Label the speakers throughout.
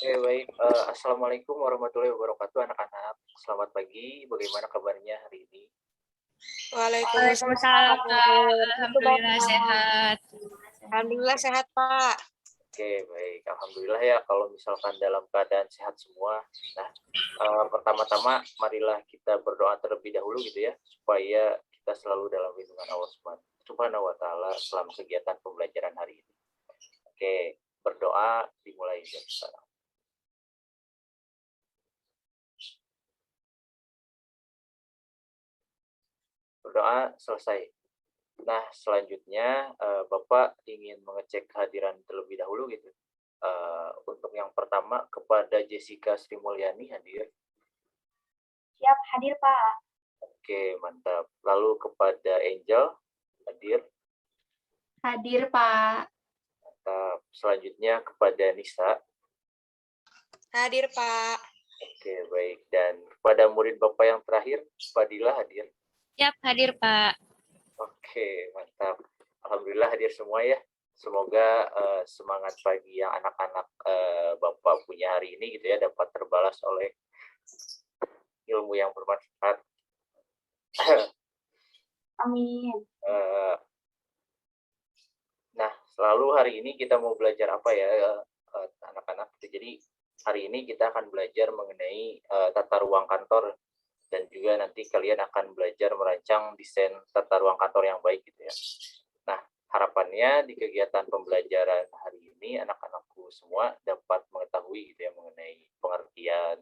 Speaker 1: Oke, baik. Assalamualaikum warahmatullahi wabarakatuh, anak-anak. Selamat pagi. Bagaimana kabarnya hari ini?
Speaker 2: Waalaikumsalam, Pak. Alhamdulillah sehat.
Speaker 3: Alhamdulillah sehat, Pak.
Speaker 1: Oke, baik. Alhamdulillah ya kalau misalkan dalam keadaan sehat semua. Nah, pertama-tama marilah kita berdoa terlebih dahulu gitu ya, supaya kita selalu dalam lindungan Allah Subhanahu wa Ta'ala selama kegiatan pembelajaran hari ini. Oke, berdoa dimulai dari sekarang. Berdoa selesai. Nah, selanjutnya Bapak ingin mengecek kehadiran terlebih dahulu gitu. Untuk yang pertama kepada Jessica Sri Mulyani hadir.
Speaker 4: Siap, hadir Pak.
Speaker 1: Oke, mantap. Lalu kepada Angel hadir.
Speaker 4: Hadir Pak.
Speaker 1: Mantap. Selanjutnya kepada Nisa.
Speaker 3: Hadir, Pak.
Speaker 1: Oke, baik. Dan kepada murid Bapak yang terakhir, Fadila hadir.
Speaker 2: Siap, hadir Pak.
Speaker 1: Oke, mantap. Alhamdulillah hadir semua ya. Semoga semangat pagi yang anak-anak Bapak punya hari ini gitu ya dapat terbalas oleh ilmu yang bermanfaat.
Speaker 4: Amin.
Speaker 1: Nah, selalu hari ini kita mau belajar apa ya anak-anak? Jadi hari ini kita akan belajar mengenai tata ruang kantor dan juga nanti kalian akan belajar merancang desain tata ruang kantor yang baik gitu ya. Nah, harapannya di kegiatan pembelajaran hari ini anak-anakku semua dapat mengetahui gitu ya mengenai pengertian,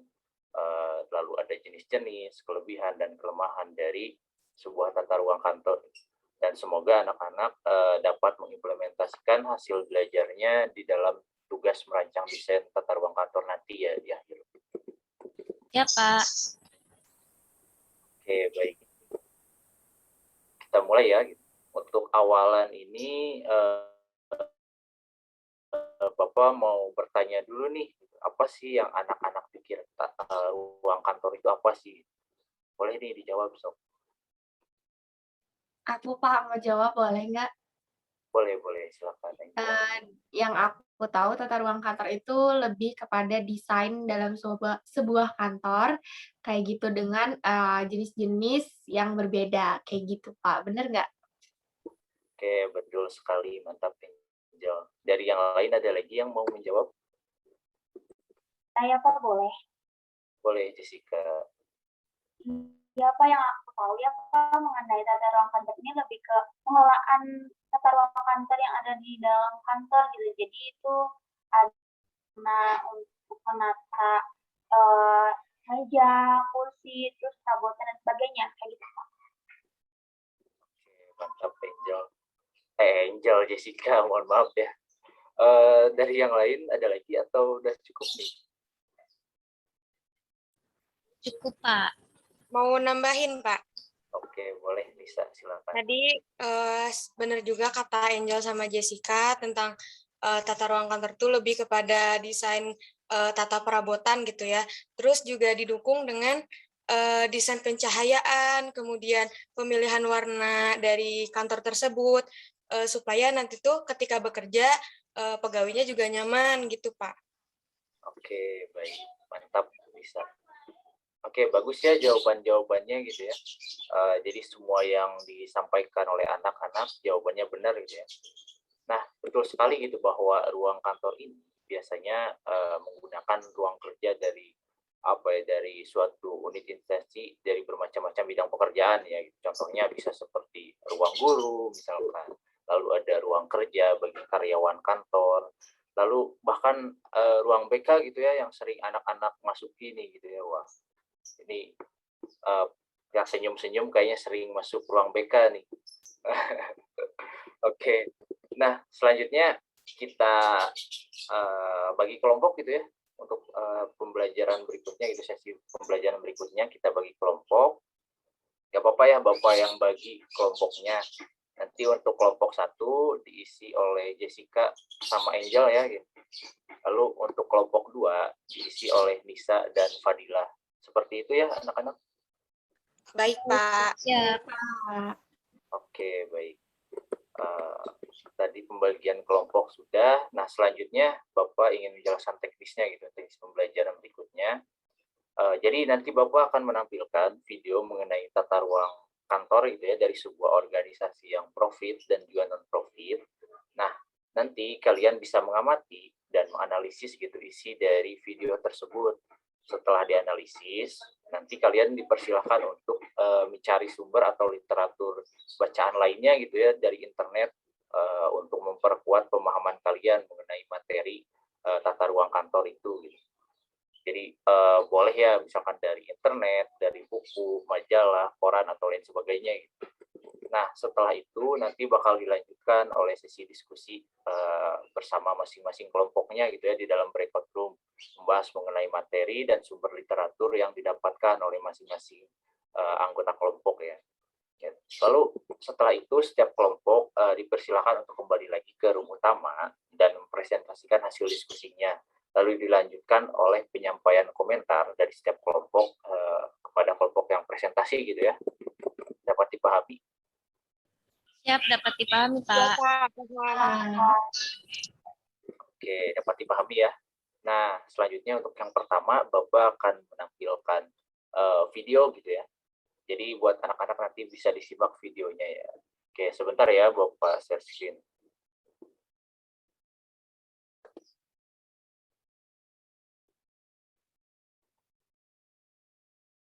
Speaker 1: lalu ada jenis-jenis, kelebihan dan kelemahan dari sebuah tata ruang kantor. Dan semoga anak-anak dapat mengimplementasikan hasil belajarnya di dalam tugas merancang desain tata ruang kantor nanti ya di akhir.
Speaker 2: Ya Pak.
Speaker 1: Oke, baik. Kita mulai ya. Untuk awalan ini, Bapak mau bertanya dulu nih, apa sih yang anak-anak pikir ruang kantor itu apa sih? Boleh nih dijawab, Sob.
Speaker 4: Aku Pak mau jawab boleh nggak?
Speaker 1: Boleh, silakan.
Speaker 4: Yang aku tahu tata ruang kantor itu lebih kepada desain dalam sebuah kantor kayak gitu dengan jenis-jenis yang berbeda kayak gitu Pak. Bener nggak?
Speaker 1: Oke, betul sekali. Mantap, Angel. Dari yang lain ada lagi yang mau menjawab?
Speaker 4: Saya Pak boleh.
Speaker 1: Boleh, Jessica.
Speaker 4: Ya Pak, yang aku tahu ya Pak mengenai tata ruang kantor ini lebih ke pengelolaan tata ruang kantor yang ada di dalam kantor gitu. Jadi itu ada untuk menata meja, kursi, terus perabotan dan sebagainya kayak gitu Pak.
Speaker 1: Oke, mantap, Angel. Angel, Jessica, mohon maaf ya. Dari yang lain ada lagi atau udah cukup nih?
Speaker 2: Cukup Pak.
Speaker 3: Mau nambahin, Pak?
Speaker 1: Oke, boleh Nisa, silakan.
Speaker 3: Tadi benar juga kata Angel sama Jessica tentang tata ruang kantor itu lebih kepada desain tata perabotan gitu ya. Terus juga didukung dengan desain pencahayaan, kemudian pemilihan warna dari kantor tersebut, supaya nanti tuh ketika bekerja pegawainya juga nyaman gitu, Pak.
Speaker 1: Oke, baik. Mantap, bisa. Oke, bagus ya jawabannya gitu ya. Jadi semua yang disampaikan oleh anak-anak jawabannya benar gitu ya. Nah, betul sekali gitu bahwa ruang kantor ini biasanya menggunakan ruang kerja dari suatu unit instansi dari bermacam-macam bidang pekerjaan ya. Gitu. Contohnya bisa seperti ruang guru misalkan, lalu ada ruang kerja bagi karyawan kantor, lalu bahkan ruang BK gitu ya yang sering anak-anak masuki nih gitu ya. Wah, ini yang senyum-senyum kayaknya sering masuk ruang BK nih. Oke. Nah, selanjutnya kita bagi kelompok gitu ya. Untuk pembelajaran berikutnya, itu sesi pembelajaran berikutnya kita bagi kelompok. Gak apa-apa ya Bapak yang bagi kelompoknya. Nanti untuk kelompok 1 diisi oleh Jessica sama Angel ya. Gitu. Lalu untuk kelompok 2 diisi oleh Nisa dan Fadila. Seperti itu ya anak-anak?
Speaker 3: Baik, Pak.
Speaker 2: Ya.
Speaker 4: Pak.
Speaker 1: Oke, baik. tadi pembagian kelompok sudah. Nah, selanjutnya Bapak ingin menjelaskan teknisnya gitu, teknis pembelajaran berikutnya. Jadi nanti Bapak akan menampilkan video mengenai tata ruang kantor gitu ya dari sebuah organisasi yang profit dan juga non-profit. Nah, nanti kalian bisa mengamati dan menganalisis gitu isi dari video tersebut. Setelah dianalisis, nanti kalian dipersilahkan untuk mencari sumber atau literatur bacaan lainnya gitu ya dari internet untuk memperkuat pemahaman kalian mengenai materi tata ruang kantor itu gitu. Jadi boleh ya misalkan dari internet, dari buku, majalah, koran atau lain sebagainya gitu. Nah, setelah itu nanti bakal dilanjutkan oleh sesi diskusi bersama masing-masing kelompoknya gitu ya di dalam breakout room, membahas mengenai materi dan sumber literatur yang didapatkan oleh masing-masing anggota kelompok ya. Lalu setelah itu setiap kelompok dipersilakan untuk kembali lagi ke room utama dan mempresentasikan hasil diskusinya. Lalu dilanjutkan oleh penyampaian komentar dari setiap kelompok kepada kelompok yang presentasi gitu ya. Dapat dipahami?
Speaker 2: Siap, dapat dipahami,
Speaker 3: Ya,
Speaker 2: Pak.
Speaker 3: Pak. Paham.
Speaker 1: Oke, dapat dipahami ya. Nah, selanjutnya untuk yang pertama, Bapak akan menampilkan video gitu ya. Jadi buat anak-anak nanti bisa disimak videonya ya. Oke, sebentar ya Bapak share screen.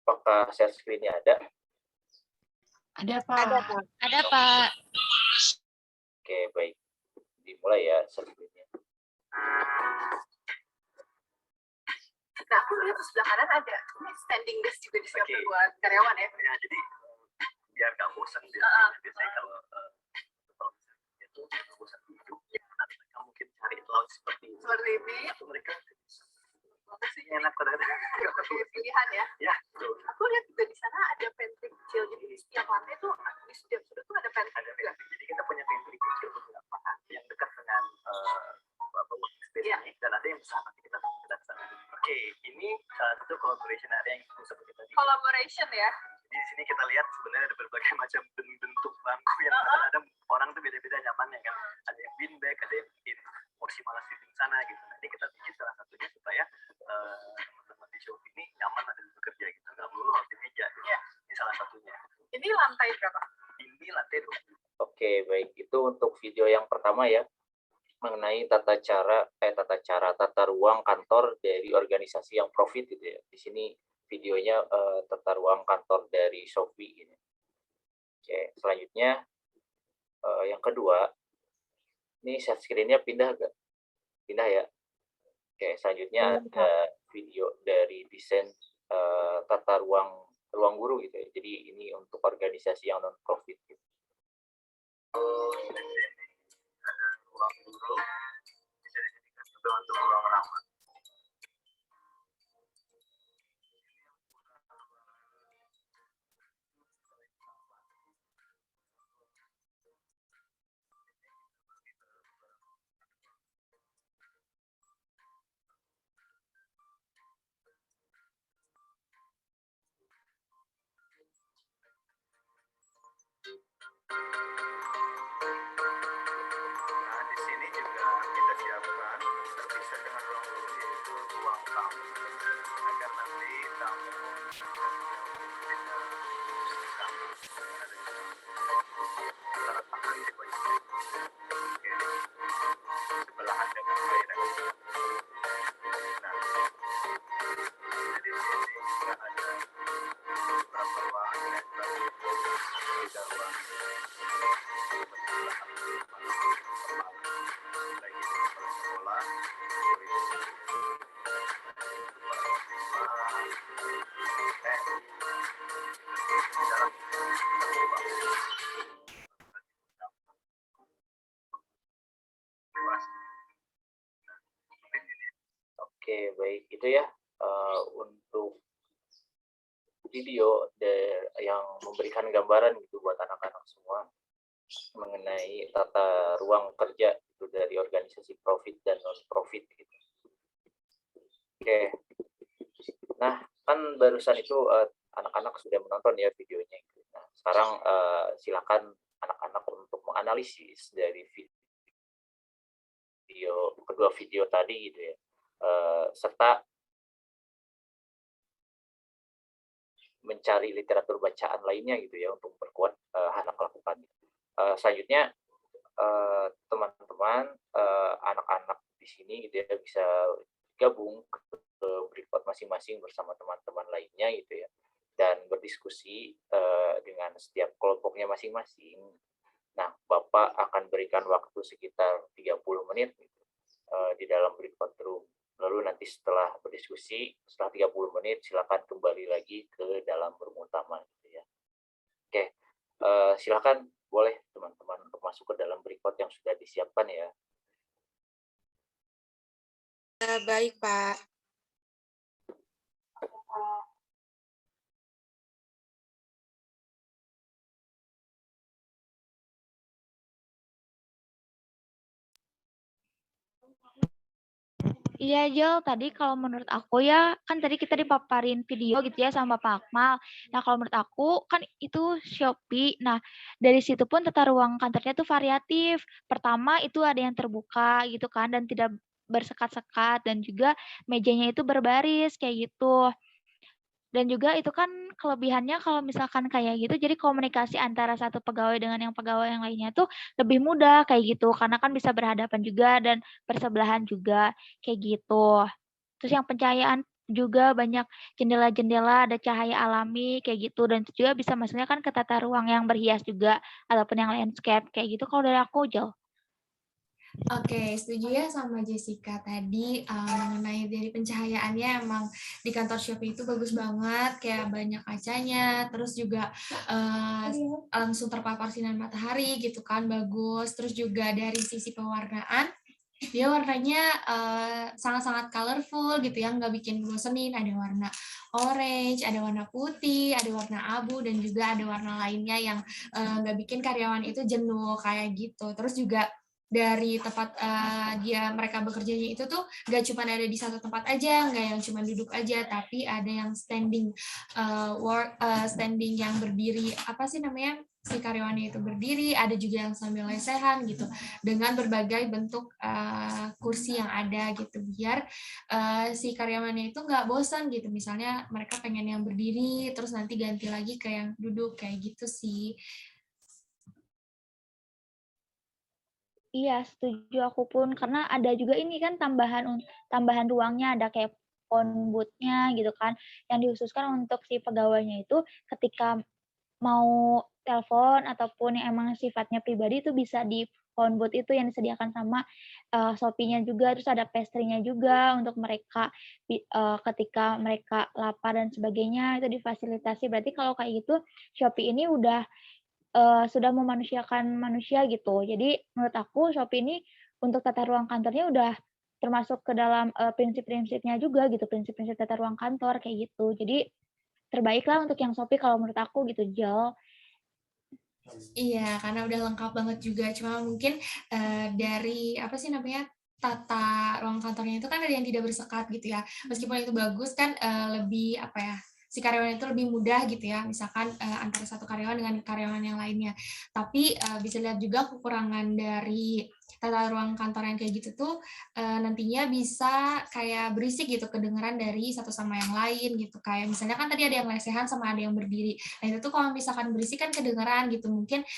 Speaker 1: Apakah share screen-nya ada?
Speaker 5: Ada, Pak.
Speaker 3: Ada, Pak.
Speaker 2: Ada, Pak.
Speaker 1: Oke, baik. Dimulai ya share screen-nya.
Speaker 6: Nah, aku lihat di sebelah kanan ada ini standing desk juga disiapkan
Speaker 7: Oke.
Speaker 6: buat karyawan ya.
Speaker 7: Ya, jadi biar nggak bosan biasanya kalau itu bosan duduk mereka mungkin cari laut seperti
Speaker 6: Seperti ini,
Speaker 7: atau mereka
Speaker 6: bagus sih.
Speaker 7: enak kadang-kadang
Speaker 6: Pilihan ya.
Speaker 7: ya betul.
Speaker 6: Aku lihat juga di sana ada pantry kecil, jadi di setiap lantai tuh di setiap sudut tuh ada pantry
Speaker 7: Ada
Speaker 6: juga.
Speaker 7: pantry. Jadi kita punya pantry kecil beberapa yang dekat dengan workspace
Speaker 6: Iya.
Speaker 7: ini dan ada yang besar nanti kita lihat sana. Oke, ini salah satu collaboration area yang seperti tadi.
Speaker 6: Collaboration ya.
Speaker 7: Di sini kita lihat sebenarnya ada berbagai macam bentuk bangku yang kadang-kadang orang tuh beda-beda nyamannya kan. Ada yang beanbag, ada yang bikin porsi malah sitting sana gitu. Nanti kita bikin salah satunya supaya teman-teman di show ini nyaman ada bekerja gitu, nggak melulu harus di meja. Gitu.
Speaker 6: Iya.
Speaker 7: Ini salah satunya.
Speaker 6: Ini lantai berapa?
Speaker 7: Ini lantai 20.
Speaker 1: Oke, baik. Itu untuk video yang pertama ya, mengenai tata ruang kantor dari organisasi yang profit gitu ya. Di sini videonya tata ruang kantor dari Shopee ini. Oke, selanjutnya yang kedua, ini share screen-nya pindah gak? Pindah ya. Oke, selanjutnya ada video dari desain tata ruang guru gitu ya. Jadi ini untuk organisasi yang non profit gitu.
Speaker 7: Ada ruang guru bisa dijadikan juga untuk ruang rapat. Nah, di sini juga kita siapkan terpisah dengan ruang guru yaitu ruang tamu agar nanti tamu bisa kita letakkan di bawah. Oke, sebelahan dengan toilet. Nah, jadi di sini juga ada beberapa ruangan yang baru tiga ruangan.
Speaker 1: Oke, baik. Itu ya untuk video yang memberikan gambaran gitu buat anak-anak semua mengenai tata ruang kerja itu dari organisasi profit dan non profit gitu. Oke. Nah, kan barusan itu anak-anak sudah menonton ya videonya gitu. Nah, sekarang silakan anak-anak untuk menganalisis dari video kedua video tadi gitu ya. Serta mencari literatur bacaan lainnya gitu ya untuk memperkuat anak lakukan. Selanjutnya teman-teman anak-anak di sini gitu ya bisa gabung ke breakout masing-masing bersama teman-teman lainnya gitu ya, dan berdiskusi dengan setiap kelompoknya masing-masing. Nah, Bapak akan berikan waktu sekitar 30 menit gitu, di dalam breakout room. Lalu nanti setelah berdiskusi, setelah 30 menit, silakan kembali lagi ke dalam room utama. Gitu ya. Oke, silakan boleh teman-teman untuk masuk ke dalam breakout yang sudah disiapkan ya.
Speaker 3: Baik, Pak.
Speaker 2: Iya, Jel, tadi kalau menurut aku ya, kan tadi kita dipaparin video gitu ya sama Pak Akmal. Nah, kalau menurut aku, kan itu Shopee. Nah, dari situ pun tata ruang kantornya tuh variatif. Pertama, itu ada yang terbuka gitu kan, dan tidak bersekat-sekat, dan juga mejanya itu berbaris, kayak gitu. Dan juga itu kan kelebihannya kalau misalkan kayak gitu, jadi komunikasi antara satu pegawai dengan yang pegawai yang lainnya tuh lebih mudah kayak gitu, karena kan bisa berhadapan juga dan bersebelahan juga kayak gitu. Terus yang pencahayaan juga banyak jendela-jendela, ada cahaya alami kayak gitu, dan itu juga bisa maksudnya kan ke tata ruang yang berhias juga ataupun yang landscape kayak gitu. Kalau dari aku jauh.
Speaker 8: Oke, setuju ya sama Jessica tadi mengenai dari pencahayaannya emang di kantor Shopee itu bagus banget, kayak banyak kacanya, terus juga langsung terpapar sinar matahari gitu kan, bagus. Terus juga dari sisi pewarnaan, dia warnanya sangat-sangat colorful gitu ya, nggak bikin bosenin, ada warna orange, ada warna putih, ada warna abu, dan juga ada warna lainnya yang nggak bikin karyawan itu jenuh kayak gitu. Terus juga dari tempat mereka bekerjanya itu tuh gak cuma ada di satu tempat aja, nggak yang cuma duduk aja, tapi ada yang standing standing yang berdiri, apa sih namanya, si karyawannya itu berdiri, ada juga yang sambil lesehan gitu, dengan berbagai bentuk kursi yang ada gitu, biar si karyawannya itu nggak bosan gitu, misalnya mereka pengen yang berdiri, terus nanti ganti lagi ke yang duduk, kayak gitu sih.
Speaker 2: Iya, setuju aku pun karena ada juga ini kan tambahan ruangnya, ada kayak phone booth-nya gitu kan yang dikhususkan untuk si pegawainya itu ketika mau telepon ataupun yang emang sifatnya pribadi itu bisa di phone booth itu yang disediakan sama Shopee-nya juga, terus ada pastry-nya juga untuk mereka ketika mereka lapar dan sebagainya itu difasilitasi. Berarti kalau kayak gitu Shopee ini sudah memanusiakan manusia gitu. Jadi menurut aku Shopee ini untuk tata ruang kantornya udah termasuk ke dalam prinsip-prinsipnya juga gitu, prinsip-prinsip tata ruang kantor kayak gitu. Jadi terbaiklah untuk yang Shopee kalau menurut aku gitu, Jel.
Speaker 8: Iya, karena udah lengkap banget juga. Cuma mungkin dari apa sih namanya, tata ruang kantornya itu kan ada yang tidak bersekat gitu ya. Meskipun itu bagus kan lebih apa ya, si karyawan itu lebih mudah gitu ya. Misalkan antara satu karyawan dengan karyawan yang lainnya. Tapi bisa lihat juga kekurangan dari tata ruang kantor yang kayak gitu tuh nantinya bisa kayak berisik gitu, kedengeran dari satu sama yang lain gitu. Kayak misalnya kan tadi ada yang lesehan sama ada yang berdiri. Nah itu tuh kalau misalkan berisik kan kedengeran gitu, mungkin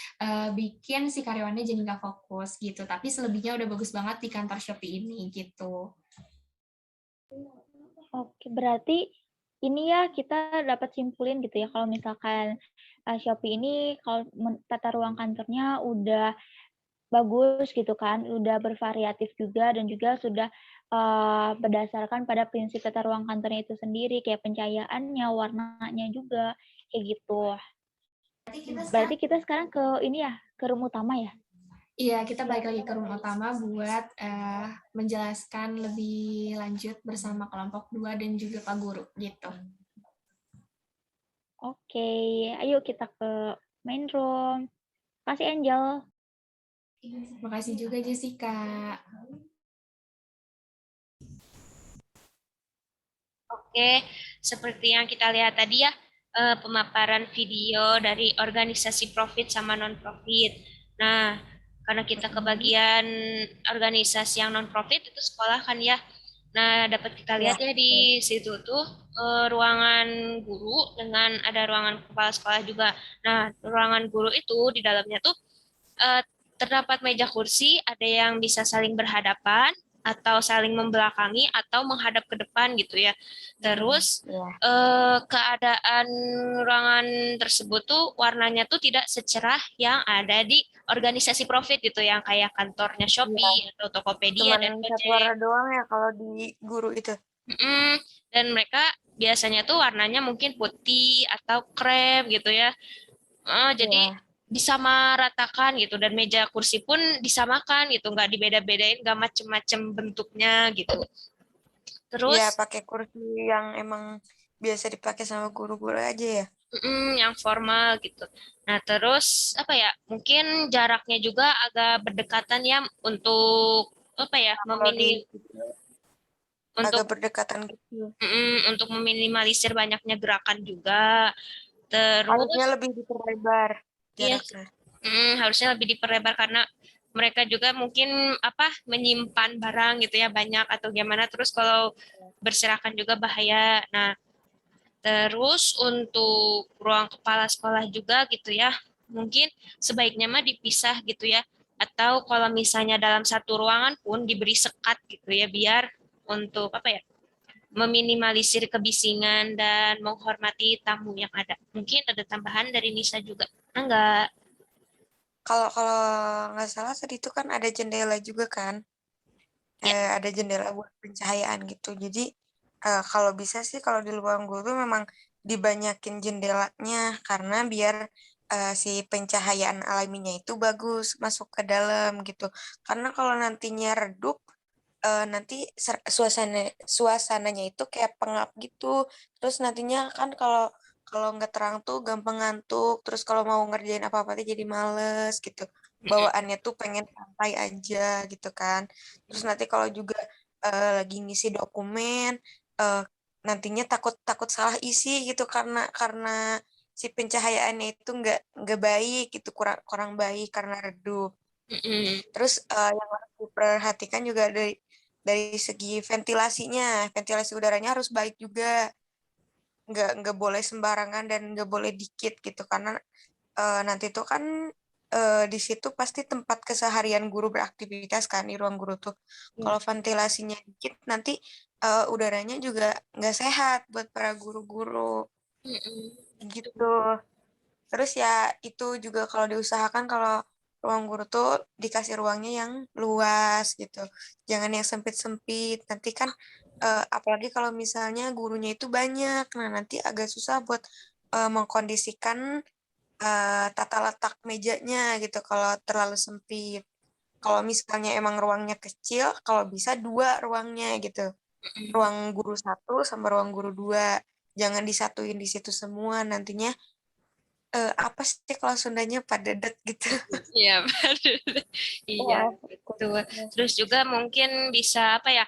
Speaker 8: bikin si karyawannya jadi nggak fokus gitu. Tapi selebihnya udah bagus banget di kantor Shopee ini gitu.
Speaker 2: Oke, berarti ini ya kita dapat simpulin gitu ya kalau misalkan Shopee ini kalau tata ruang kantornya udah bagus gitu kan, udah bervariatif juga dan juga sudah berdasarkan pada prinsip tata ruang kantornya itu sendiri, kayak pencahayaannya, warnanya juga, kayak gitu. Berarti kita sekarang ke ini ya, ke room utama ya?
Speaker 8: Iya, kita balik lagi ke room utama buat menjelaskan lebih lanjut bersama kelompok 2 dan juga Pak Guru gitu.
Speaker 2: Oke, ayo kita ke main room. Kasih Angel.
Speaker 8: Makasih juga Jessica.
Speaker 9: Oke, seperti yang kita lihat tadi ya, pemaparan video dari organisasi profit sama non-profit. Nah, karena kita kebagian organisasi yang non-profit itu sekolah kan ya. Nah, dapat kita lihat ya di situ tuh ruangan guru dengan ada ruangan kepala sekolah juga. Nah, ruangan guru itu di dalamnya tuh eh, terdapat meja kursi, ada yang bisa saling berhadapan atau saling membelakangi atau menghadap ke depan gitu ya. Terus keadaan ruangan tersebut tuh warnanya tuh tidak secerah yang ada di organisasi profit gitu yang kayak kantornya Shopee atau Tokopedia dan
Speaker 3: Cuman satu
Speaker 9: Gojek.
Speaker 3: warna doang ya kalau di guru itu.
Speaker 9: Dan mereka biasanya tuh warnanya mungkin putih atau krem gitu ya. Jadi disamaratakan gitu dan meja kursi pun disamakan gitu, nggak dibeda-bedain, nggak macem-macem bentuknya gitu.
Speaker 3: Iya,
Speaker 9: Terus
Speaker 3: pakai kursi yang emang biasa dipakai sama guru-guru aja ya.
Speaker 9: yang formal gitu. Nah, terus apa ya? Mungkin jaraknya juga agak berdekatan ya untuk apa ya?
Speaker 3: Kalau di
Speaker 9: Untuk
Speaker 3: agak berdekatan gitu.
Speaker 9: untuk meminimalisir banyaknya gerakan juga.
Speaker 3: Harusnya
Speaker 9: Terus
Speaker 3: lebih diperlebar
Speaker 9: iya,
Speaker 3: jaraknya.
Speaker 9: harusnya lebih diperlebar karena mereka juga mungkin apa menyimpan barang gitu ya banyak atau gimana. Terus kalau berserakan juga bahaya. Nah, terus untuk ruang kepala sekolah juga gitu ya, mungkin sebaiknya mah dipisah gitu ya. Atau kalau misalnya dalam satu ruangan pun diberi sekat gitu ya, biar untuk apa ya, meminimalisir kebisingan dan menghormati tamu yang ada. Mungkin ada tambahan dari Nisa juga. Enggak.
Speaker 3: Kalau nggak salah tadi itu kan ada jendela juga kan. Ada jendela buat pencahayaan gitu. Jadi kalau bisa sih kalau di ruang guru tuh memang dibanyakin jendelanya karena biar si pencahayaan alaminya itu bagus masuk ke dalam gitu. Karena kalau nantinya redup nanti suasananya itu kayak pengap gitu. Terus nantinya kan kalau kalau nggak terang tuh gampang ngantuk. Terus kalau mau ngerjain apa-apa tuh jadi males gitu. Bawaannya tuh pengen santai aja gitu kan. Terus nanti kalau juga lagi ngisi dokumen, eh, nantinya takut takut salah isi gitu karena si pencahayaannya itu nggak baik gitu, kurang kurang baik karena redup. Terus yang harus diperhatikan juga dari segi ventilasinya, ventilasi udaranya harus baik juga, nggak boleh sembarangan dan nggak boleh dikit gitu karena nanti tuh kan di situ pasti tempat keseharian guru beraktivitas kan di ruang guru tuh. Kalau ventilasinya dikit nanti udaranya juga nggak sehat buat para guru-guru gitu. Terus ya itu juga kalau diusahakan kalau ruang guru tuh dikasih ruangnya yang luas gitu. Jangan yang sempit-sempit. Nanti kan apalagi kalau misalnya gurunya itu banyak. Nah, nanti agak susah buat mengkondisikan tata letak mejanya gitu kalau terlalu sempit. Kalau misalnya emang ruangnya kecil, kalau bisa 2 ruangnya gitu. Ruang guru 1 sama ruang guru 2. Jangan disatuin di situ semua, nantinya apa sih kalau Sundanya padedet gitu.
Speaker 9: Iya, iya, betul. Terus juga mungkin bisa apa ya?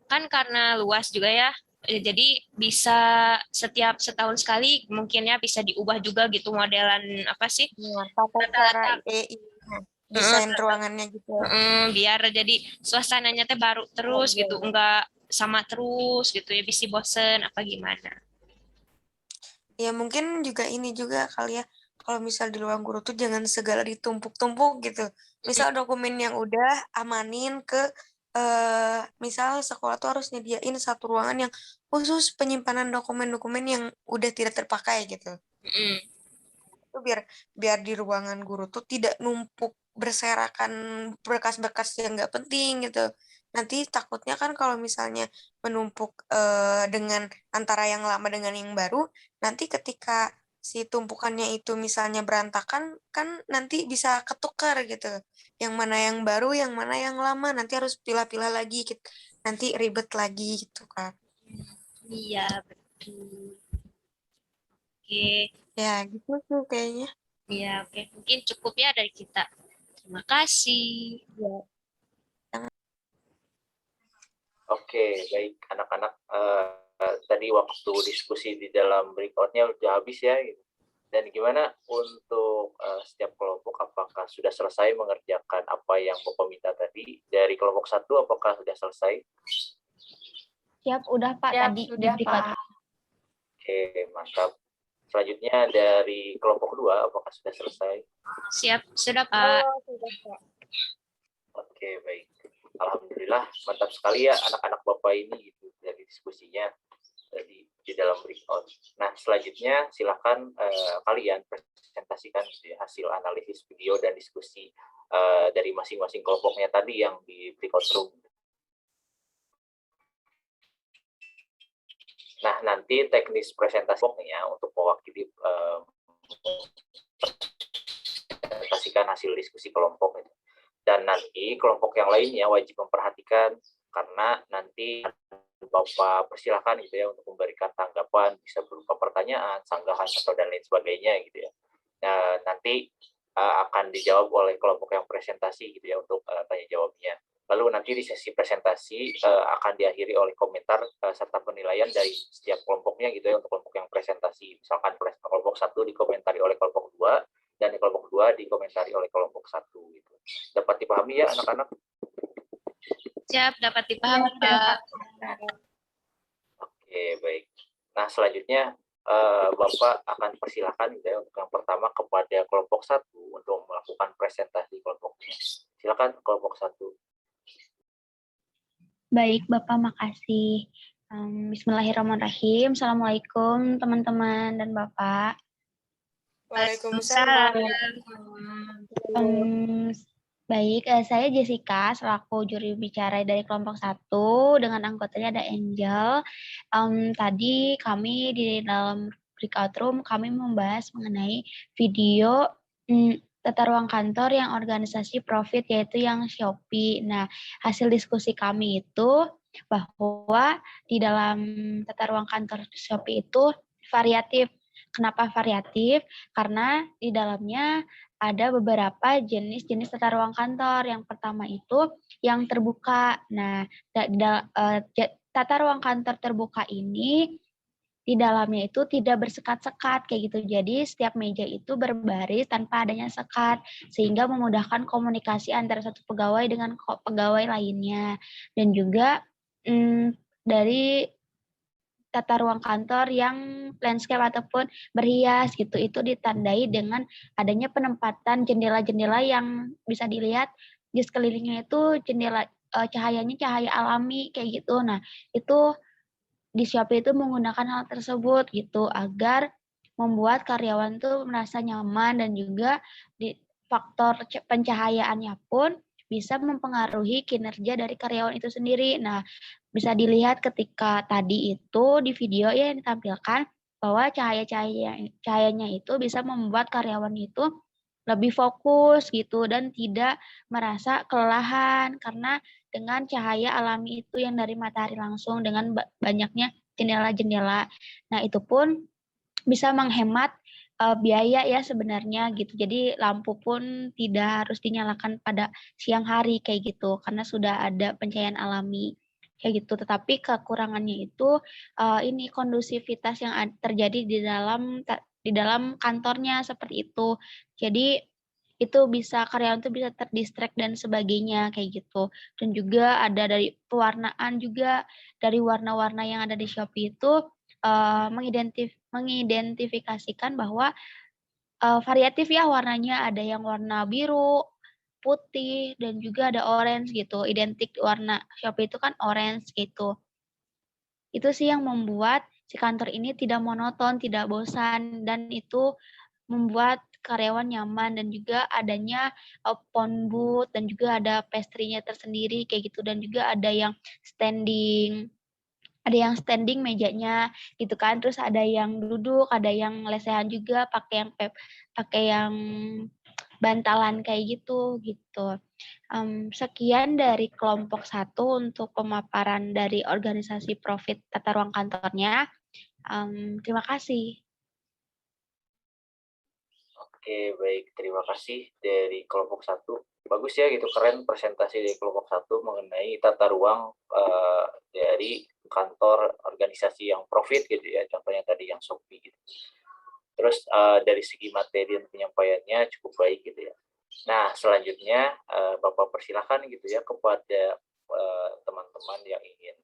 Speaker 9: Kan karena luas juga ya. Jadi bisa setiap setahun sekali mungkin ya bisa diubah juga gitu modelan apa sih?
Speaker 3: Tata cara
Speaker 9: Rata-rata
Speaker 3: desain ruangannya gitu.
Speaker 9: biar jadi suasananya teh baru terus gitu, enggak sama terus gitu ya, bisa bosen apa gimana.
Speaker 3: Ya mungkin juga ini juga kali ya, kalau misal di ruang guru tuh jangan segala ditumpuk-tumpuk gitu. Misal dokumen yang udah amanin ke misal sekolah tuh harus nyediain satu ruangan yang khusus penyimpanan dokumen-dokumen yang udah tidak terpakai gitu. Itu biar biar di ruangan guru tuh tidak numpuk berserakan berkas-berkas yang nggak penting gitu. Nanti takutnya kan kalau misalnya menumpuk dengan antara yang lama dengan yang baru, nanti ketika si tumpukannya itu misalnya berantakan, kan nanti bisa ketukar gitu. Yang mana yang baru, yang mana yang lama, nanti harus pilah-pilah lagi gitu. Nanti ribet lagi gitu kan.
Speaker 9: Iya, betul. Oke.
Speaker 3: Ya gitu sih kayaknya.
Speaker 9: Iya, oke. Mungkin cukup ya dari kita. Terima kasih.
Speaker 3: Ya.
Speaker 1: Oke, baik anak-anak. Tadi waktu diskusi di dalam breakout-nya udah habis ya. Gitu. Dan gimana untuk setiap kelompok, apakah sudah selesai mengerjakan apa yang Bapak minta tadi? Dari kelompok 1 apakah sudah selesai?
Speaker 2: Siap, udah Pak
Speaker 5: Siap,
Speaker 2: tadi di
Speaker 5: sudah,
Speaker 2: breakout.
Speaker 5: Pak.
Speaker 1: Oke, mantap. Selanjutnya dari kelompok 2 apakah sudah selesai?
Speaker 9: Siap, sudah Pak.
Speaker 1: Oke, baik. Alhamdulillah, mantap sekali ya anak-anak Bapak ini gitu dari diskusinya tadi di dalam breakout. Nah, selanjutnya silakan kalian presentasikan gitu ya, hasil analisis video dan diskusi dari masing-masing kelompoknya tadi yang di breakout room. Nah, nanti teknis presentasinya untuk mewakili presentasikan hasil diskusi kelompok itu. Dan nanti kelompok yang lainnya wajib memperhatikan karena nanti Bapak persilahkan gitu ya untuk memberikan tanggapan, bisa berupa pertanyaan, sanggahan atau dan lain sebagainya gitu ya. Nah, nanti akan dijawab oleh kelompok yang presentasi gitu ya untuk tanya jawabnya. Lalu nanti di sesi presentasi akan diakhiri oleh komentar serta penilaian dari setiap kelompoknya gitu ya untuk kelompok yang presentasi. Misalkan kelompok 1 dikomentari oleh kelompok 2 dan di kelompok 2 dikomentari oleh kelompok 1 gitu. Dapat dipahami ya anak-anak?
Speaker 9: Siap, dapat dipahami Pak.
Speaker 1: Oke, baik. Nah, selanjutnya Bapak akan persilahkan gitu ya, untuk yang pertama kepada kelompok 1 untuk melakukan presentasi kelompoknya. Silakan kelompok 1.
Speaker 2: Baik, Bapak, makasih. Bismillahirrahmanirrahim. Assalamualaikum teman-teman dan Bapak.
Speaker 3: Waalaikumsalam.
Speaker 2: Baik, saya Jessica selaku juru bicara dari kelompok 1 dengan anggotanya ada Angel. Tadi kami di dalam breakout room kami membahas mengenai video tata ruang kantor yang organisasi profit yaitu yang Shopee. Nah, hasil diskusi kami itu bahwa di dalam tata ruang kantor Shopee itu variatif. Kenapa variatif? Karena di dalamnya ada beberapa jenis-jenis tata ruang kantor. Yang pertama itu yang terbuka. Nah, tata ruang kantor terbuka ini di dalamnya itu tidak bersekat-sekat kayak gitu. Jadi setiap meja itu berbaris tanpa adanya sekat sehingga memudahkan komunikasi antara satu pegawai dengan pegawai lainnya. Dan juga dari tata ruang kantor yang landscape ataupun berhias gitu, itu ditandai dengan adanya penempatan jendela-jendela yang bisa dilihat di sekelilingnya itu jendela cahayanya cahaya alami kayak gitu. Nah, itu di Shopee itu menggunakan hal tersebut gitu agar membuat karyawan tuh merasa nyaman dan juga di faktor pencahayaannya pun bisa mempengaruhi kinerja dari karyawan itu sendiri. Nah, bisa dilihat ketika tadi itu di video ya yang ditampilkan bahwa cahayanya itu bisa membuat karyawan itu lebih fokus gitu dan tidak merasa kelelahan karena dengan cahaya alami itu yang dari matahari langsung dengan banyaknya jendela-jendela. Nah, itu pun bisa menghemat biaya ya sebenarnya gitu. Jadi lampu pun tidak harus dinyalakan pada siang hari kayak gitu karena sudah ada pencahayaan alami kayak gitu. Tetapi kekurangannya itu ini kondusivitas yang terjadi di dalam kantornya seperti itu. Jadi itu bisa karyawan itu bisa terdistract dan sebagainya kayak gitu. Dan juga ada dari pewarnaan juga dari warna-warna yang ada di Shopee itu mengidentifikasikan bahwa variatif ya warnanya, ada yang warna biru, putih, dan juga ada orange gitu. Identik warna Shopee itu kan orange gitu. Itu sih yang membuat si kantor ini tidak monoton, tidak bosan, dan itu membuat karyawan nyaman dan juga adanya phone booth dan juga ada pastry-nya tersendiri kayak gitu dan juga ada yang standing mejanya gitu kan, terus ada yang duduk, ada yang lesehan juga pakai yang bantalan kayak gitu. Sekian dari kelompok 1 untuk pemaparan dari organisasi profit tata ruang kantornya. Terima kasih.
Speaker 1: Oke, baik. Terima kasih dari kelompok 1. Bagus ya gitu, keren presentasi dari kelompok 1 mengenai tata ruang dari kantor organisasi yang profit gitu ya, contohnya tadi yang Shopee gitu. Terus dari segi materi dan penyampaiannya cukup baik gitu ya. Nah, selanjutnya Bapak persilahkan gitu ya kepada teman-teman yang ingin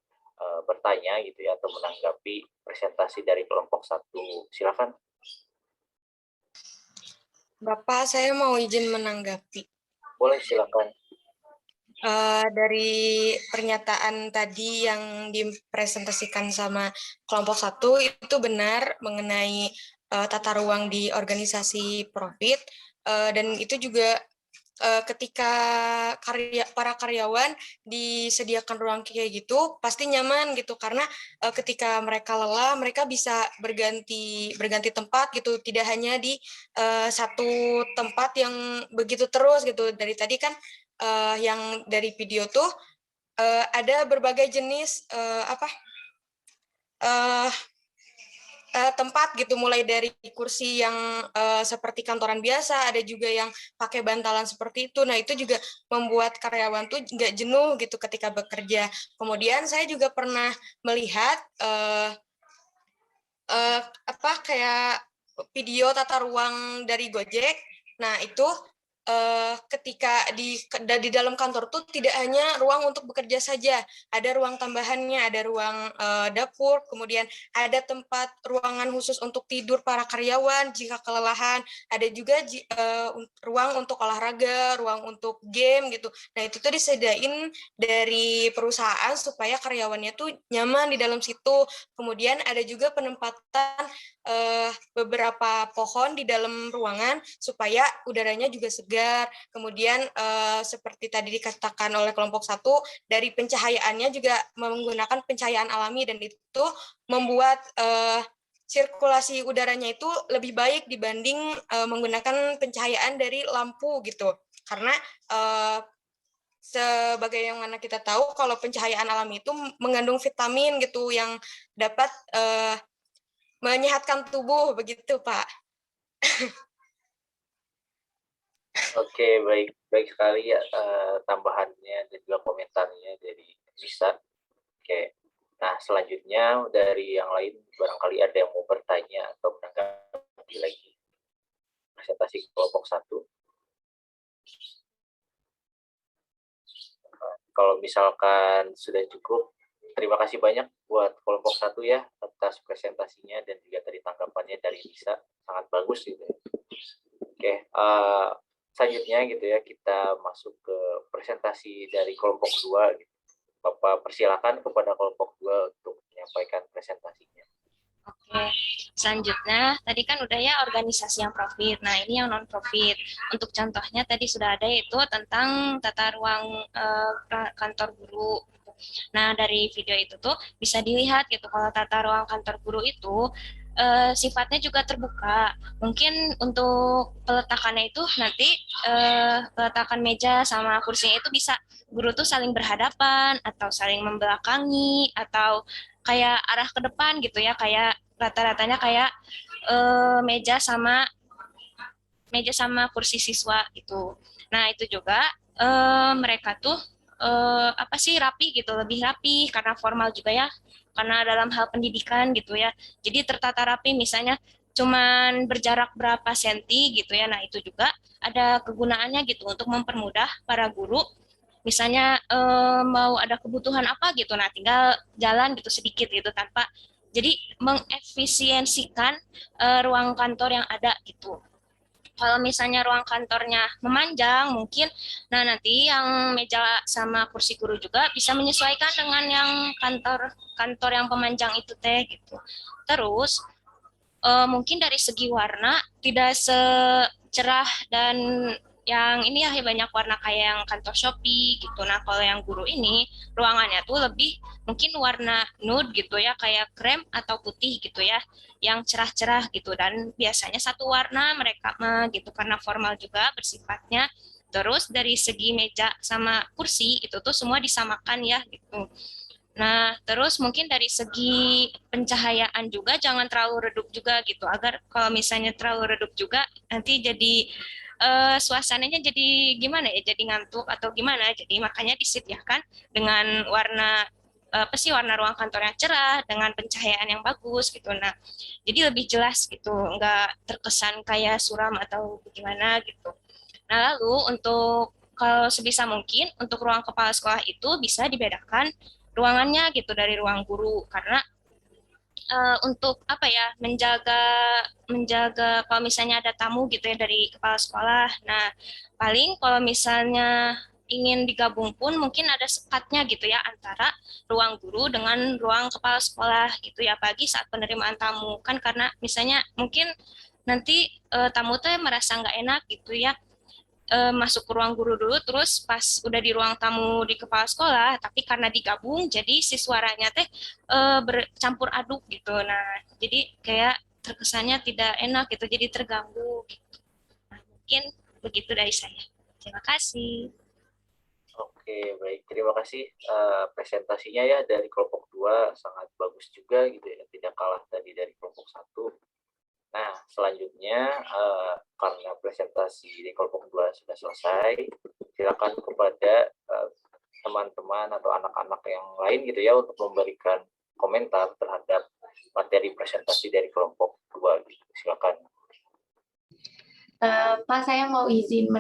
Speaker 1: bertanya gitu ya atau menanggapi presentasi dari kelompok 1. Silakan.
Speaker 3: Bapak, saya mau izin menanggapi.
Speaker 1: Boleh, silakan.
Speaker 3: Dari pernyataan tadi yang dipresentasikan sama kelompok 1 itu benar mengenai tata ruang di organisasi profit, dan itu juga ketika para karyawan disediakan ruang kayak gitu pasti nyaman gitu, karena ketika mereka lelah mereka bisa berganti tempat gitu, tidak hanya di satu tempat yang begitu terus gitu. Dari tadi kan yang dari video tuh ada berbagai jenis tempat gitu, mulai dari kursi yang seperti kantoran biasa, ada juga yang pakai bantalan seperti itu. Nah, itu juga membuat karyawan tuh nggak jenuh gitu ketika bekerja. Kemudian saya juga pernah melihat kayak video tata ruang dari Gojek. Nah, itu ketika di dalam kantor tuh tidak hanya ruang untuk bekerja saja, ada ruang tambahannya, ada ruang dapur, kemudian ada tempat ruangan khusus untuk tidur para karyawan jika kelelahan, ada juga ruang untuk olahraga, ruang untuk game gitu. Nah, itu tuh disediain dari perusahaan supaya karyawannya tuh nyaman di dalam situ. Kemudian ada juga penempatan beberapa pohon di dalam ruangan supaya udaranya juga segar. Kemudian seperti tadi dikatakan oleh kelompok 1, dari pencahayaannya juga menggunakan pencahayaan alami, dan itu membuat sirkulasi udaranya itu lebih baik dibanding menggunakan pencahayaan dari lampu gitu. Karena sebagai yang mana kita tahu kalau pencahayaan alami itu mengandung vitamin gitu yang dapat menyehatkan tubuh, begitu Pak.
Speaker 1: Oke, baik sekali ya tambahannya dan juga komentarnya dari Lisa. Oke, nah selanjutnya dari yang lain barangkali ada yang mau bertanya atau menanggapi lagi presentasi kelompok 1. Kalau misalkan sudah cukup, terima kasih banyak buat kelompok 1 ya atas presentasinya dan juga tadi tanggapannya dari Lisa, sangat bagus gitu. Oke, selanjutnya gitu ya kita masuk ke presentasi dari kelompok 2 gitu. Bapak persilakan kepada kelompok 2 untuk menyampaikan presentasinya.
Speaker 9: Oke, selanjutnya tadi kan udah ya organisasi yang profit. Nah, ini yang non profit. Untuk contohnya tadi sudah ada yaitu tentang tata ruang kantor guru. Nah, dari video itu tuh bisa dilihat gitu kalau tata ruang kantor guru itu sifatnya juga terbuka. Mungkin untuk peletakannya itu nanti peletakan meja sama kursinya itu bisa guru tuh saling berhadapan atau saling membelakangi atau kayak arah ke depan gitu ya, kayak rata-ratanya kayak meja sama kursi siswa gitu. Nah, itu juga mereka tuh rapi gitu, lebih rapi karena formal juga ya, karena dalam hal pendidikan gitu ya. Jadi tertata rapi, misalnya cuman berjarak berapa senti gitu ya. Nah, itu juga ada kegunaannya gitu untuk mempermudah para guru. Misalnya mau ada kebutuhan apa gitu, nah tinggal jalan gitu sedikit gitu tanpa, jadi mengefisiensikan ruang kantor yang ada gitu. Kalau misalnya ruang kantornya memanjang mungkin, nah nanti yang meja sama kursi guru juga bisa menyesuaikan dengan yang kantor yang pemanjang itu teh gitu. Terus mungkin dari segi warna tidak secerah dan yang ini ya banyak warna kayak yang kantor Shopee gitu. Nah, kalau yang guru ini ruangannya tuh lebih mungkin warna nude gitu ya, kayak krem atau putih gitu ya, yang cerah-cerah gitu, dan biasanya satu warna mereka gitu karena formal juga bersifatnya. Terus dari segi meja sama kursi itu tuh semua disamakan ya gitu. Nah, terus mungkin dari segi pencahayaan juga jangan terlalu redup juga gitu, agar kalau misalnya terlalu redup juga nanti jadi suasananya jadi gimana ya, jadi ngantuk atau gimana. Jadi makanya disediakan dengan warna apa sih warna ruang kantor yang cerah dengan pencahayaan yang bagus gitu. Nah, jadi lebih jelas gitu, nggak terkesan kayak suram atau gimana gitu. Nah, lalu untuk kalau sebisa mungkin untuk ruang kepala sekolah itu bisa dibedakan ruangannya gitu dari ruang guru karena untuk apa ya menjaga kalau misalnya ada tamu gitu ya dari kepala sekolah. Nah, paling kalau misalnya ingin digabung pun mungkin ada sekatnya gitu ya antara ruang guru dengan ruang kepala sekolah gitu ya pagi saat penerimaan tamu kan karena misalnya mungkin nanti tamu tuh merasa nggak enak gitu ya masuk ke ruang guru dulu, terus pas udah di ruang tamu di kepala sekolah, tapi karena digabung, jadi si suaranya teh bercampur aduk gitu. Nah, jadi kayak terkesannya tidak enak gitu, jadi terganggu gitu. Nah, mungkin begitu dari saya. Terima kasih.
Speaker 1: Oke, baik. Terima kasih presentasinya ya dari kelompok 2 sangat bagus juga gitu ya, tidak kalah tadi dari kelompok 1. Nah, selanjutnya karena presentasi di kelompok 2 sudah selesai, silakan kepada teman-teman atau anak-anak yang lain gitu ya untuk memberikan komentar terhadap materi presentasi dari kelompok 2 gitu. Silakan.
Speaker 8: Pak, saya mau izin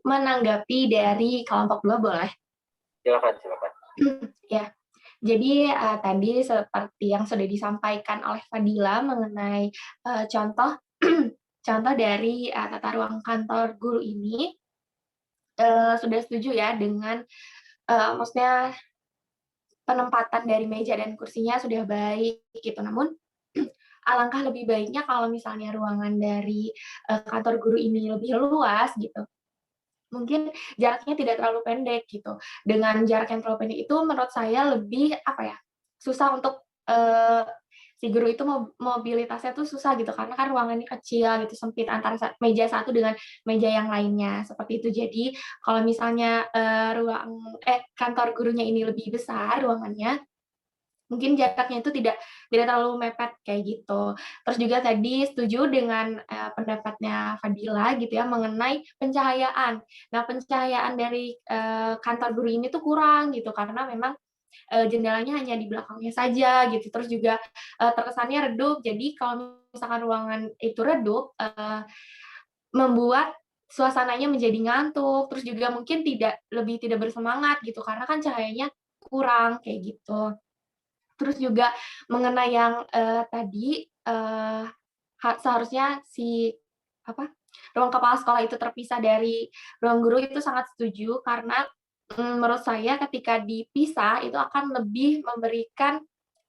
Speaker 8: menanggapi dari kelompok 2 boleh?
Speaker 1: Silakan.
Speaker 8: Ya. Jadi tadi seperti yang sudah disampaikan oleh Fadila mengenai contoh contoh dari tata ruang kantor guru ini sudah setuju ya dengan maksudnya penempatan dari meja dan kursinya sudah baik gitu. Namun alangkah lebih baiknya kalau misalnya ruangan dari kantor guru ini lebih luas gitu. Mungkin jaraknya tidak terlalu pendek gitu. Dengan jarak yang terlalu pendek itu menurut saya lebih susah untuk si guru itu mobilitasnya tuh susah gitu karena kan ruangannya kecil gitu, sempit antara meja satu dengan meja yang lainnya, seperti itu. Jadi kalau misalnya kantor gurunya ini lebih besar ruangannya, mungkin jaraknya itu tidak terlalu mepet kayak gitu. Terus juga tadi setuju dengan pendapatnya Fadila gitu ya mengenai pencahayaan. Nah, pencahayaan dari kantor guru ini tuh kurang gitu karena memang jendelanya hanya di belakangnya saja gitu. Terus juga terkesannya redup. Jadi kalau misalkan ruangan itu redup membuat suasananya menjadi ngantuk, terus juga mungkin tidak bersemangat gitu karena kan cahayanya kurang kayak gitu. Terus juga mengenai yang tadi seharusnya ruang kepala sekolah itu terpisah dari ruang guru itu sangat setuju karena menurut saya ketika dipisah itu akan lebih memberikan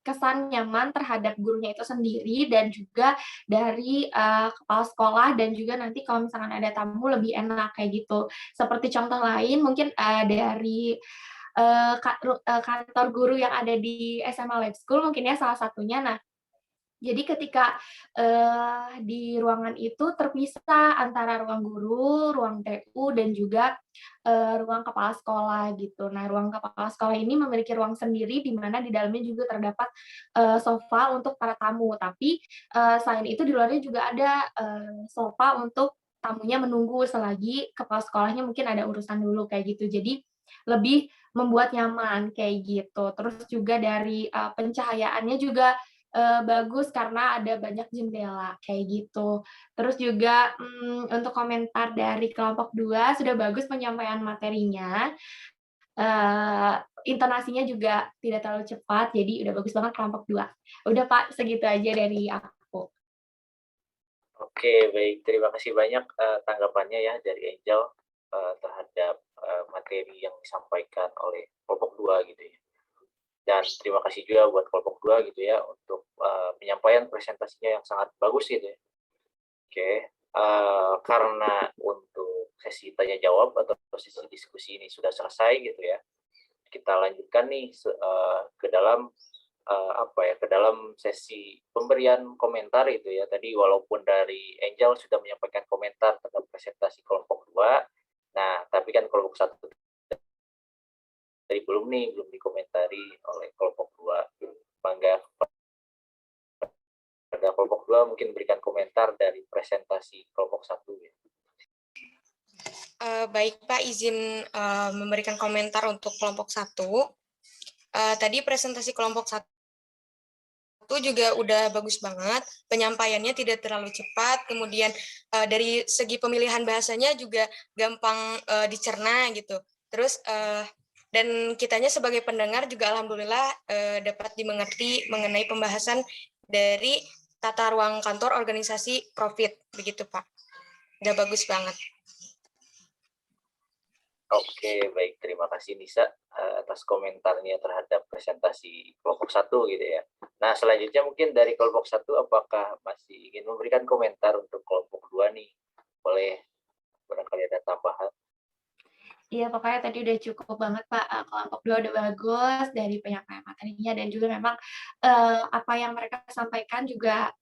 Speaker 8: kesan nyaman terhadap gurunya itu sendiri dan juga dari kepala sekolah dan juga nanti kalau misalkan ada tamu lebih enak kayak gitu. Seperti contoh lain mungkin dari kantor guru yang ada di SMA Lab School mungkin ya salah satunya. Nah, jadi ketika di ruangan itu terpisah antara ruang guru, ruang TU, dan juga ruang kepala sekolah gitu. Nah, ruang kepala sekolah ini memiliki ruang sendiri di mana di dalamnya juga terdapat sofa untuk para tamu. Tapi selain itu di luarnya juga ada sofa untuk tamunya menunggu selagi kepala sekolahnya mungkin ada urusan dulu kayak gitu. Jadi lebih membuat nyaman kayak gitu. Terus juga dari pencahayaannya juga bagus karena ada banyak jendela kayak gitu. Terus juga untuk komentar dari kelompok 2 sudah bagus penyampaian materinya, intonasinya juga tidak terlalu cepat, jadi udah bagus banget kelompok 2. Udah Pak, segitu aja dari aku.
Speaker 1: Oke, baik. Terima kasih banyak tanggapannya ya dari Angel terhadap materi yang disampaikan oleh kelompok 2 gitu ya. Dan terima kasih juga buat kelompok 2 gitu ya untuk penyampaian presentasinya yang sangat bagus gitu ya. Oke, karena untuk sesi tanya jawab atau sesi diskusi ini sudah selesai gitu ya, kita lanjutkan nih ke dalam ke dalam sesi pemberian komentar itu ya. Tadi walaupun dari Angel sudah menyampaikan komentar tentang presentasi kelompok 2, nah tapi kan kelompok 1 tadi belum dikomentari oleh kelompok 2. Bangga pada kelompok 2 mungkin berikan komentar dari presentasi kelompok 1 ya.
Speaker 3: Baik Pak, izin memberikan komentar untuk kelompok 1. Tadi presentasi kelompok 1 juga udah bagus banget, penyampaiannya tidak terlalu cepat, kemudian dari segi pemilihan bahasanya juga gampang dicerna gitu. Terus dan kitanya sebagai pendengar juga alhamdulillah dapat dimengerti mengenai pembahasan dari tata ruang kantor organisasi profit, begitu Pak. Udah bagus banget.
Speaker 1: Oke, baik. Terima kasih Nisa atas komentarnya terhadap presentasi kelompok 1 gitu ya. Nah, selanjutnya mungkin dari kelompok 1 apakah masih ingin memberikan komentar untuk kelompok 2 nih? Boleh barangkali ada tambahan.
Speaker 5: Iya, pokoknya tadi udah cukup banget Pak, kelompok 2 udah bagus dari penyampaian materinya dan juga memang, apa yang mereka sampaikan juga,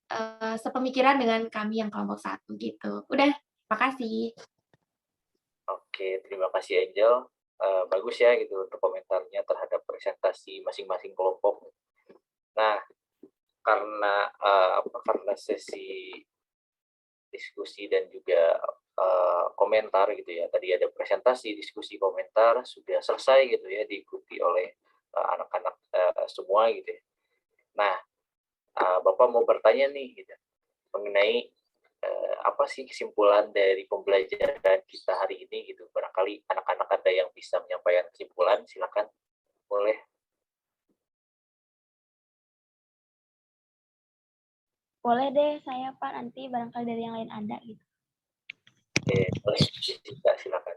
Speaker 5: sepemikiran dengan kami yang kelompok 1 gitu. Udah, makasih.
Speaker 1: Oke, terima kasih Angel. Bagus ya gitu untuk komentarnya terhadap presentasi masing-masing kelompok. Nah, karena sesi diskusi dan juga komentar gitu ya. Tadi ada presentasi, diskusi, komentar sudah selesai gitu ya, diikuti oleh anak-anak semua gitu ya. Nah, Bapak mau bertanya nih gitu mengenai apa sih kesimpulan dari pembelajaran kita hari ini gitu. Barangkali anak-anak ada yang bisa menyampaikan kesimpulan, silakan. Boleh.
Speaker 2: Boleh deh saya Pak, nanti barangkali dari yang lain ada gitu.
Speaker 1: Oke, boleh. Silakan.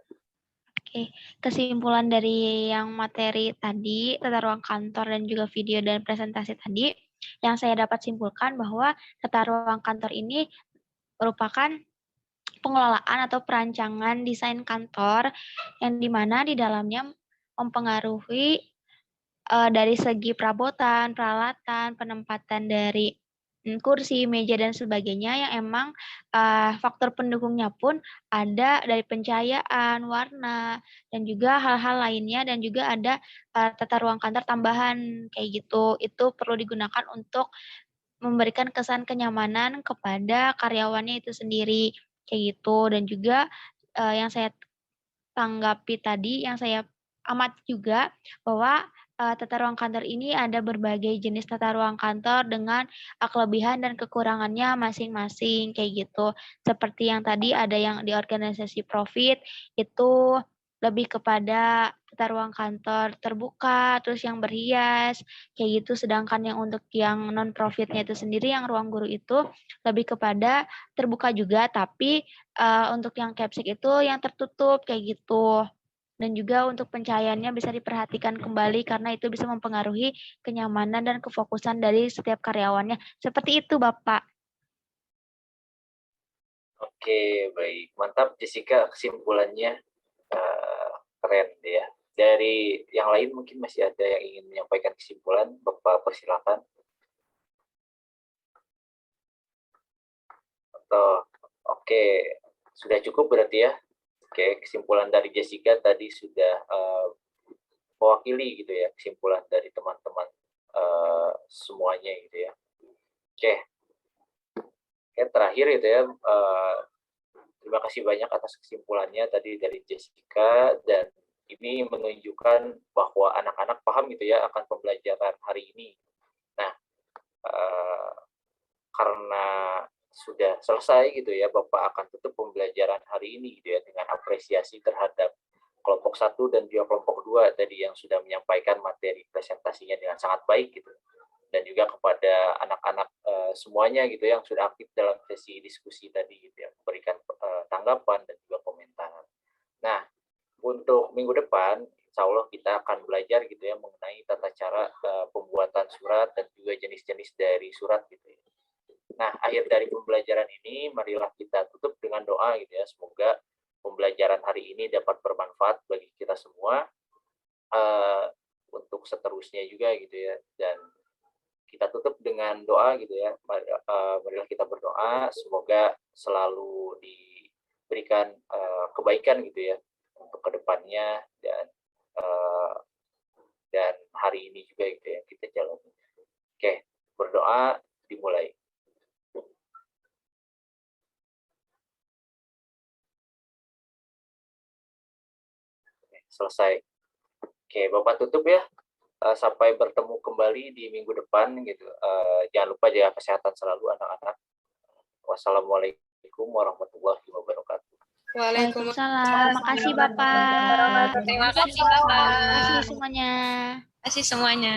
Speaker 2: Oke, kesimpulan dari yang materi tadi, tata ruang kantor dan juga video dan presentasi tadi, yang saya dapat simpulkan bahwa tata ruang kantor ini merupakan pengelolaan atau perancangan desain kantor yang dimana di dalamnya mempengaruhi dari segi perabotan, peralatan, penempatan dari kursi, meja, dan sebagainya yang emang faktor pendukungnya pun ada dari pencahayaan, warna, dan juga hal-hal lainnya, dan juga ada tata ruang kantor tambahan kayak gitu. Itu perlu digunakan untuk memberikan kesan kenyamanan kepada karyawannya itu sendiri kayak gitu. Dan juga yang saya tanggapi tadi, yang saya amati juga bahwa tata ruang kantor ini ada berbagai jenis tata ruang kantor dengan kelebihan dan kekurangannya masing-masing kayak gitu. Seperti yang tadi ada yang di organisasi profit itu lebih kepada tata ruang kantor terbuka, terus yang berhias kayak gitu. Sedangkan yang untuk yang non profitnya itu sendiri yang ruang guru itu lebih kepada terbuka juga, tapi untuk yang capsik itu yang tertutup kayak gitu. Dan juga untuk pencahayaannya bisa diperhatikan kembali karena itu bisa mempengaruhi kenyamanan dan kefokusan dari setiap karyawannya. Seperti itu, Bapak.
Speaker 1: Oke, baik. Mantap Jessica, kesimpulannya keren ya. Dari yang lain mungkin masih ada yang ingin menyampaikan kesimpulan, Bapak persilakan. Atau oke, sudah cukup berarti ya. Oke, kesimpulan dari Jessica tadi sudah mewakili gitu ya, kesimpulan dari teman-teman semuanya gitu ya. Oke, terakhir itu ya, terima kasih banyak atas kesimpulannya tadi dari Jessica, dan ini menunjukkan bahwa anak-anak paham gitu ya akan pembelajaran hari ini. Nah, karena sudah selesai gitu ya, Bapak akan tutup pembelajaran hari ini gitu ya dengan apresiasi terhadap kelompok 1 dan juga kelompok 2 tadi yang sudah menyampaikan materi presentasinya dengan sangat baik gitu. Dan juga kepada anak-anak semuanya gitu yang sudah aktif dalam sesi diskusi tadi gitu ya, memberikan tanggapan dan juga komentar. Nah, untuk minggu depan insya Allah kita akan belajar gitu ya mengenai tata cara pembuatan surat dan juga jenis-jenis dari surat gitu ya. Nah, akhir dari pembelajaran ini, marilah kita tutup dengan doa gitu ya. Semoga pembelajaran hari ini dapat bermanfaat bagi kita semua untuk seterusnya juga gitu ya. Dan kita tutup dengan doa gitu ya. Marilah kita berdoa, semoga selalu diberikan kebaikan gitu ya untuk kedepannya dan hari ini juga gitu ya kita jalani. Oke, berdoa dimulai. Selesai. Oke, Bapak tutup ya. Sampai bertemu kembali di minggu depan gitu. Jangan lupa jaga kesehatan selalu anak-anak. Wassalamualaikum warahmatullahi wabarakatuh.
Speaker 2: Waalaikumsalam. Makasih Bapak.
Speaker 9: Terima kasih Bapak.
Speaker 2: Makasih semuanya.
Speaker 9: Terima kasih semuanya.